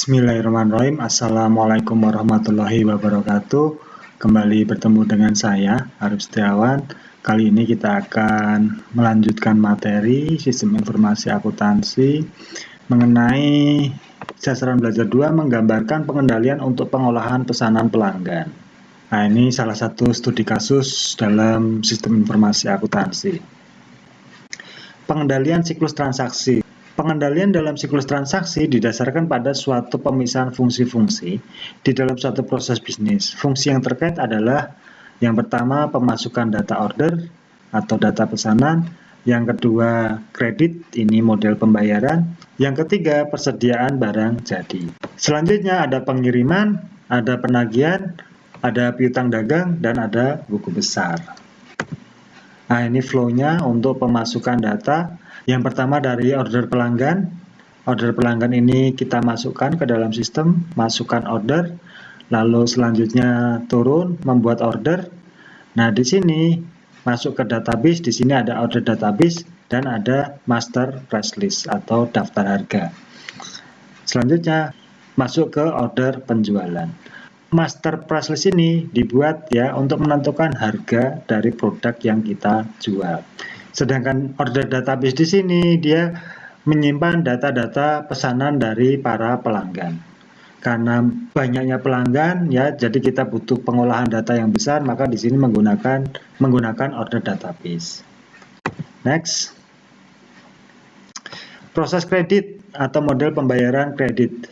Bismillahirrahmanirrahim. Assalamualaikum warahmatullahi wabarakatuh. Kembali bertemu dengan saya, Arif Setiawan. Kali ini kita akan melanjutkan materi Sistem Informasi Akuntansi mengenai sasaran belajar 2 menggambarkan pengendalian untuk pengolahan pesanan pelanggan. Nah, ini salah satu studi kasus dalam Sistem Informasi Akuntansi. Pengendalian siklus transaksi. Pengendalian dalam siklus transaksi didasarkan pada suatu pemisahan fungsi-fungsi di dalam suatu proses bisnis. Fungsi yang terkait adalah yang pertama pemasukan data order atau data pesanan, yang kedua kredit, ini model pembayaran, yang ketiga persediaan barang jadi. Selanjutnya ada pengiriman, ada penagihan, ada piutang dagang, dan ada buku besar. Nah, ini flow-nya untuk pemasukan data. Yang pertama dari order pelanggan. Order pelanggan ini kita masukkan ke dalam sistem, masukkan order. Lalu selanjutnya turun, membuat order. Nah, di sini masuk ke database. Di sini ada order database dan ada master price list atau daftar harga. Selanjutnya masuk ke order penjualan. Master price list ini dibuat ya untuk menentukan harga dari produk yang kita jual. Sedangkan order database di sini dia menyimpan data-data pesanan dari para pelanggan. Karena banyaknya pelanggan ya, jadi kita butuh pengolahan data yang besar, maka di sini menggunakan order database. Next. Proses kredit atau model pembayaran kredit.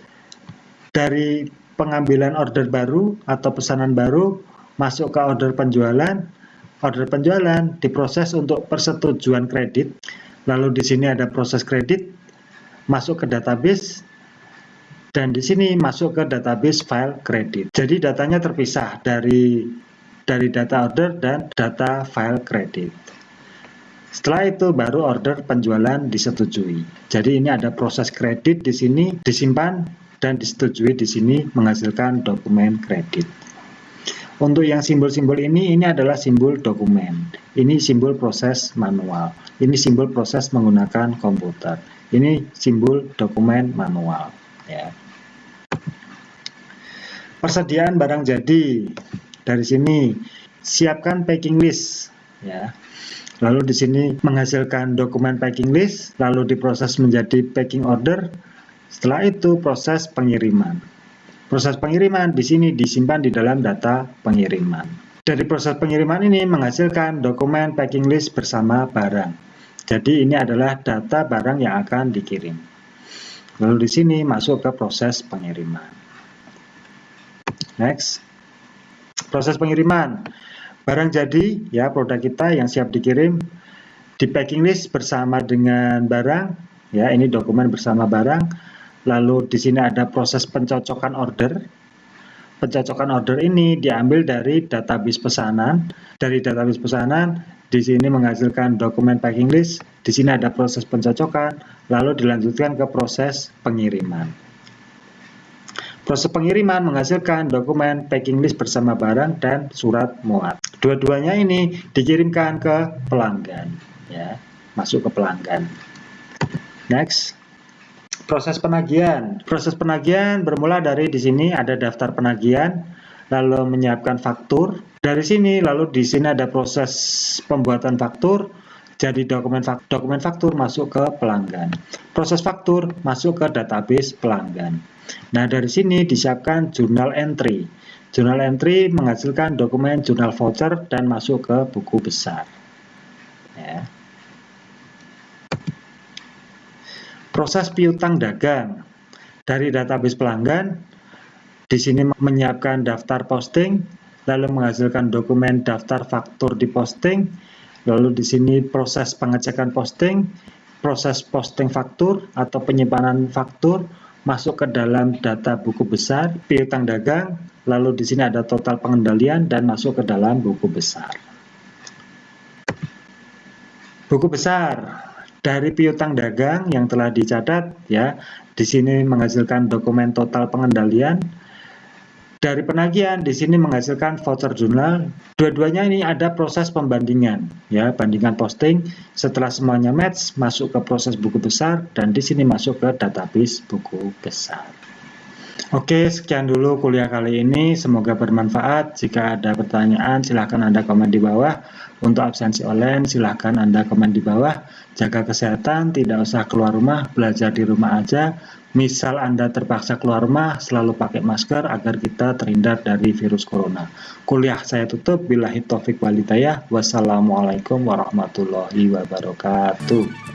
Dari pengambilan order baru atau pesanan baru masuk ke order penjualan. Order penjualan diproses untuk persetujuan kredit. Lalu di sini ada proses kredit, masuk ke database, dan di sini masuk ke database file kredit. Jadi datanya terpisah dari data order dan data file kredit. Setelah itu baru order penjualan disetujui. Jadi ini ada proses kredit di sini disimpan dan disetujui di sini menghasilkan dokumen kredit. Untuk yang simbol-simbol ini adalah simbol dokumen. Ini simbol proses manual. Ini simbol proses menggunakan komputer. Ini simbol dokumen manual. Ya. Persediaan barang jadi. Dari sini siapkan packing list. Ya. Lalu di sini menghasilkan dokumen packing list, lalu diproses menjadi packing order. Setelah itu proses pengiriman. Proses pengiriman di sini disimpan di dalam data pengiriman. Dari proses pengiriman ini menghasilkan dokumen packing list bersama barang. Jadi ini adalah data barang yang akan dikirim. Lalu di sini masuk ke proses pengiriman. Next. Proses pengiriman. Barang jadi ya, produk kita yang siap dikirim di packing list bersama dengan barang. Ya, ini dokumen bersama barang. Lalu di sini ada proses pencocokan order. Pencocokan order ini diambil dari database pesanan. Dari database pesanan, di sini menghasilkan dokumen packing list. Di sini ada proses pencocokan, lalu dilanjutkan ke proses pengiriman. Proses pengiriman menghasilkan dokumen packing list bersama barang dan surat muat. Dua-duanya ini dikirimkan ke pelanggan. Ya, masuk ke pelanggan. Next. Proses penagihan. Proses penagihan bermula dari di sini ada daftar penagihan, lalu menyiapkan faktur. Dari sini lalu di sini ada proses pembuatan faktur. Jadi dokumen faktur masuk ke pelanggan. Proses faktur masuk ke database pelanggan. Nah, dari sini disiapkan journal entry. Journal entry menghasilkan dokumen journal voucher dan masuk ke buku besar. Ya. Proses piutang dagang. Dari database pelanggan, di sini menyiapkan daftar posting, lalu menghasilkan dokumen daftar faktur di posting, lalu di sini proses pengecekan posting, proses posting faktur atau penyimpanan faktur, masuk ke dalam data buku besar, piutang dagang, lalu di sini ada total pengendalian dan masuk ke dalam buku besar. Buku besar. Dari piutang dagang yang telah dicatat ya, di sini menghasilkan dokumen total pengendalian. Dari penagihan di sini menghasilkan voucher jurnal. Dua-duanya ini ada proses pembandingan ya, bandingan posting. Setelah semuanya match, masuk ke proses buku besar dan di sini masuk ke database buku besar. Oke, sekian dulu kuliah kali ini. Semoga bermanfaat. Jika ada pertanyaan, silahkan Anda komen di bawah. Untuk absensi online, silahkan Anda komen di bawah. Jaga kesehatan, tidak usah keluar rumah, belajar di rumah aja. Misal Anda terpaksa keluar rumah, selalu pakai masker agar kita terhindar dari virus corona. Kuliah saya tutup. Billahi taufik walhidayah. Wassalamualaikum warahmatullahi wabarakatuh.